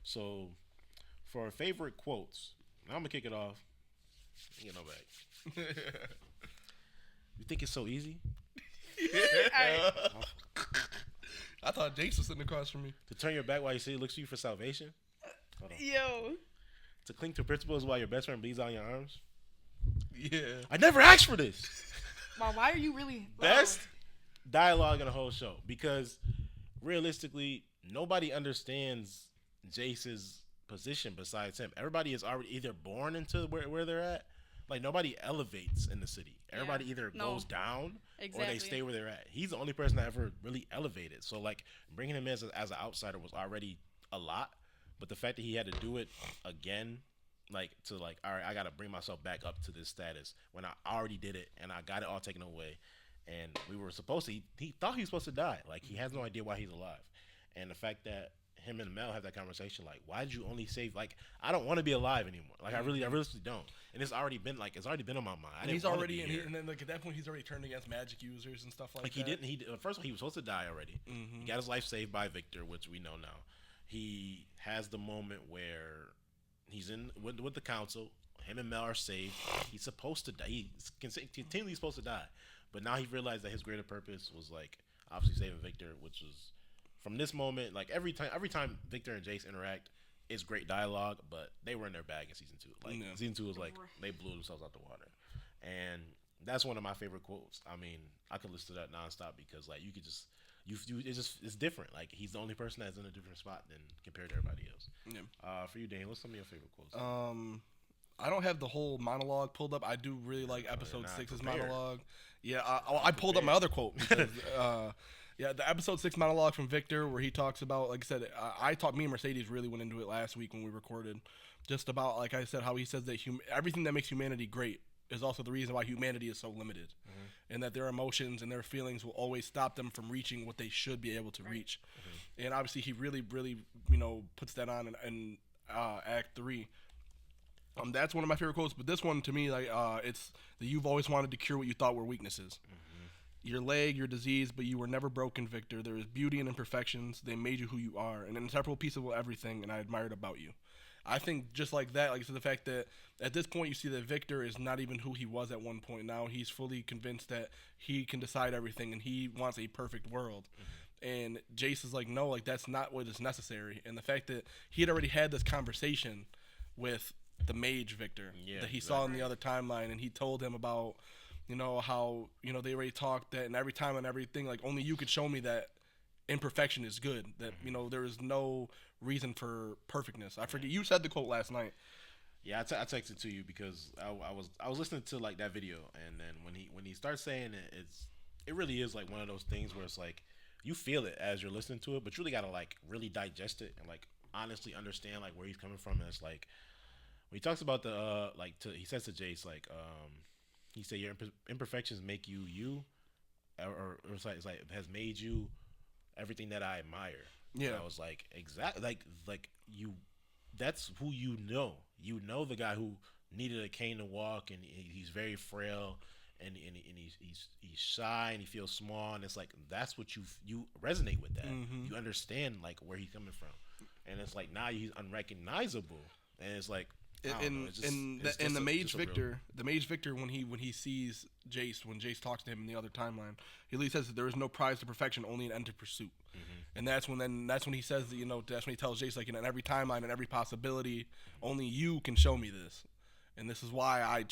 So, for our favorite quotes, I'm gonna kick it off. Get no back. You think it's so easy? I thought Jace was sitting across from me. To turn your back while you see it looks to you for salvation? Hold on. Yo. To cling to principles while your best friend bleeds out in your arms? Yeah. I never asked for this. Wow, why are you really... Best dialogue in the whole show. Because realistically, nobody understands Jace's position besides him. Everybody is already either born into where they're at. Like, nobody elevates in the city. Everybody either goes down or they stay where they're at. He's the only person that ever really elevated. So, like, bringing him in as an outsider was already a lot. But the fact that he had to do it again, like, to, like, all right, I got to bring myself back up to this status when I already did it and I got it all taken away. And we were supposed to, he thought he was supposed to die. Like, he has no idea why he's alive. And the fact that him and Mel have that conversation, like, why did you only save, like, I don't want to be alive anymore. Like, I really don't. And it's already been on my mind. And he's already, and then like at that point, he's already turned against magic users and stuff like that. First of all, he was supposed to die already. Mm-hmm. He got his life saved by Victor, which we know now. He has the moment where he's in with the council. Him and Mel are saved. He's supposed to die. He's continually supposed to die. But now he realized that his greater purpose was, like, obviously saving Victor, which was, from this moment, like, every time Victor and Jace interact, it's great dialogue, but they were in their bag in season 2. Like, season 2 was like, they blew themselves out the water. And that's one of my favorite quotes. I mean, I could listen to that nonstop because, like, you could just, it's different. Like, he's the only person that's in a different spot than compared to everybody else. Yeah. For you, Dane, what's some of your favorite quotes? I don't have the whole monologue pulled up. I do really like episode 6's monologue. Yeah, I pulled up my other quote because, yeah, the episode 6 monologue from Victor where he talks about, like I said, me and Mercedes really went into it last week when we recorded, just about, like I said, how he says that everything that makes humanity great is also the reason why humanity is so limited, and that their emotions and their feelings will always stop them from reaching what they should be able to reach. And obviously he really, puts that on in Act 3. That's one of my favorite quotes, but this one to me, like, it's that you've always wanted to cure what you thought were weaknesses. Your leg, your disease, but you were never broken, Victor. There is beauty in imperfections. They made you who you are, an inseparable piece of everything, and I admired about you. I think just like that, like I said, the fact that at this point you see that Victor is not even who he was at one point. Now he's fully convinced that he can decide everything, and he wants a perfect world. And Jace is like, no, like, that's not what is necessary. And the fact that he had already had this conversation with the mage Victor that he saw in the other timeline, and he told him about, how, they already talked that, and every time and everything, like, only you could show me that imperfection is good, that, there is no reason for perfectness. I forget, you said the quote last night. Yeah, I texted to you because I was listening to, like, that video, and then when he starts saying it, it really is like one of those things where it's like you feel it as you're listening to it, but you really gotta, like, really digest it and, like, honestly understand, like, where he's coming from. And it's like when he talks about the he says to Jace, like, he said your imperfections make you you, or it's like it has made you everything that I admire. Yeah, and I was like, exactly, like you, that's who you know. You know the guy who needed a cane to walk, and he's very frail, and he's shy, and he feels small, and it's like that's what you resonate with that. You understand, like, where he's coming from, and it's like now he's unrecognizable, and it's like. The mage Victor, when he sees Jace, when Jace talks to him in the other timeline, he at least says that there is no prize to perfection, only an end to pursuit. And that's when he says that, that's when he tells Jace, like, in every timeline and every possibility, only you can show me this, and this is why I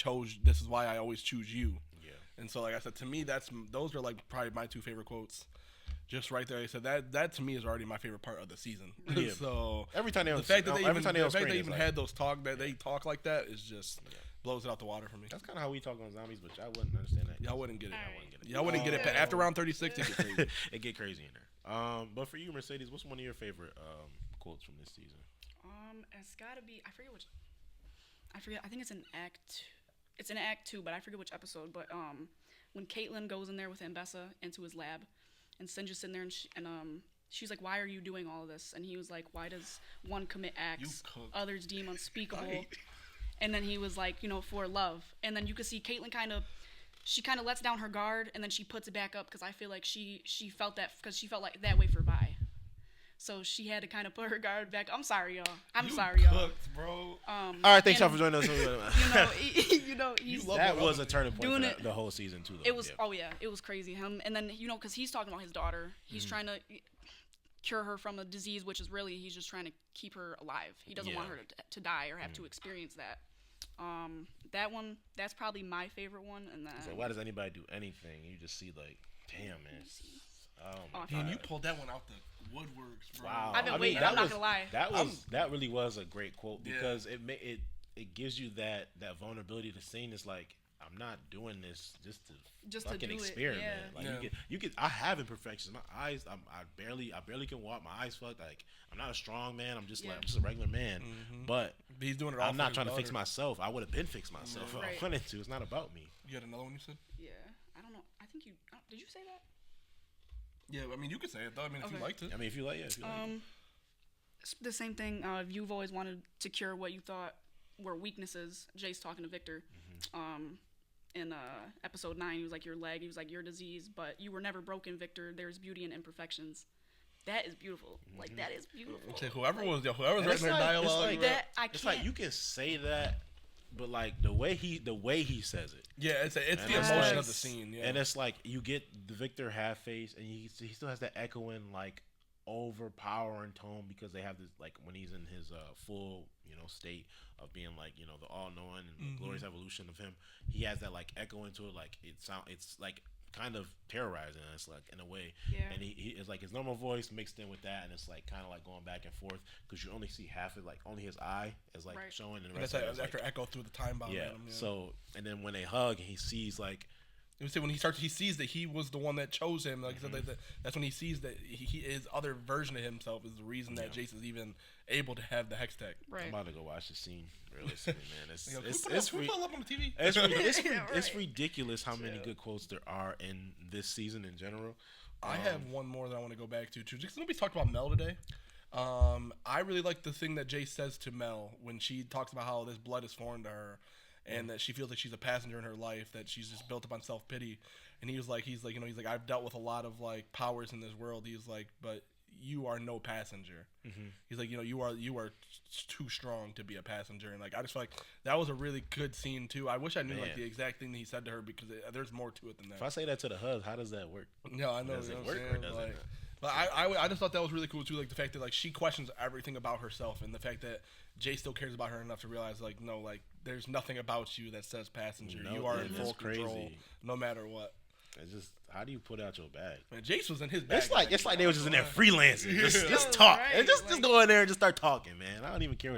always choose you. Yeah. And so, like I said, to me, those are, like, probably my two favorite quotes. Just right there, I said that to me is already my favorite part of the season. Yeah. So every time they even had those talk that they talk like that is just blows it out the water for me. That's kind of how we talk on zombies, but I wouldn't understand that. Y'all wouldn't get it. Y'all wouldn't get it. But after round 36, it gets crazy. It get crazy in there. But for you, Mercedes, what's one of your favorite quotes from this season? It's gotta be I forget. I think it's in Act 2, but I forget which episode. But when Caitlin goes in there with Ambessa into his lab. And Sinja's sitting there, and she's like, why are you doing all of this? And he was like, why does one commit acts others deem unspeakable? Right. And then he was like, for love. And then you could see Caitlin kind of lets down her guard, and then she puts it back up because I feel like she felt that because she felt like that way for Vi. So she had to kind of put her guard back. I'm sorry, y'all. I'm You sorry, y'all. cooked, bro. All right, thanks y'all and, for joining us. He's That was a turning point doing for the whole season too. Though. It was it was crazy. Him and then because he's talking about his daughter. He's trying to cure her from a disease, which is really he's just trying to keep her alive. He doesn't want her to die or have to experience that. That one, that's probably my favorite one. And then so why does anybody do anything? You just see like, damn man. Damn, you pulled that one out the woodworks, bro. Wow. I've been waiting. I'm not gonna lie. That really was a great quote because it gives you that vulnerability to seeing this like I'm not doing this just to fucking experiment. Like you get I have imperfections. My eyes I barely can walk. My eyes fucked. Like I'm not a strong man. I'm just a regular man. But he's doing it all. I'm not trying to fix myself. I would have been fixed myself if I wanted to. It's not about me. You had another one you said? Yeah. I don't know. I think you did you say that? Yeah, I mean, you could say it, though. I mean, if you liked it. I mean, if you like it. The same thing. You've always wanted to cure what you thought were weaknesses. Jay's talking to Victor. In episode 9, he was like, your leg. He was like, your disease. But you were never broken, Victor. There's beauty in imperfections. That is beautiful. Like, that is beautiful. Whoever's writing their dialogue. It's like you can say that, but like the way he says it. Yeah, it's the emotion of the scene. Yeah. And it's like you get the Victor half face, and he still has that echoing like overpowering tone because they have this like when he's in his full state of being like the all knowing and the glorious evolution of him. He has that like echo into it, like it's like kind of terrorizing us like in a way. And he is like his normal voice mixed in with that, and it's like kind of like going back and forth because you only see half of like only his eye is like showing, and the rest of it is after echo through the time bomb. So and then when they hug, he sees like. When he sees that he was the one that chose him. Like I said, that's when he sees that his other version of himself is the reason that Jace is even able to have the hex tech. Right. I'm about to go watch the scene realistically, man. It's ridiculous how many good quotes there are in this season in general. I have one more that I want to go back to too. Just nobody's talked about Mel today. I really like the thing that Jace says to Mel when she talks about how this blood is foreign to her. And that she feels like she's a passenger in her life, that she's just built up on self-pity. And he's like, I've dealt with a lot of like powers in this world. He's like, but you are no passenger. He's like, you are too strong to be a passenger. And like, I just feel like that was a really good scene too. I wish I knew like the exact thing that he said to her because there's more to it than that. If I say that to the hubs, how does that work? No, I know. Does it work or doesn't it? But I just thought that was really cool too, like the fact that like she questions everything about herself, and the fact that Jay still cares about her enough to realize like no, like there's nothing about you that says passenger. You are in full control, no matter what. It's just how do you put out your bag? Man, Jace was in his bag. It's like they was just in there freelancing, just talk, and just go in there and just start talking, man. I don't even care what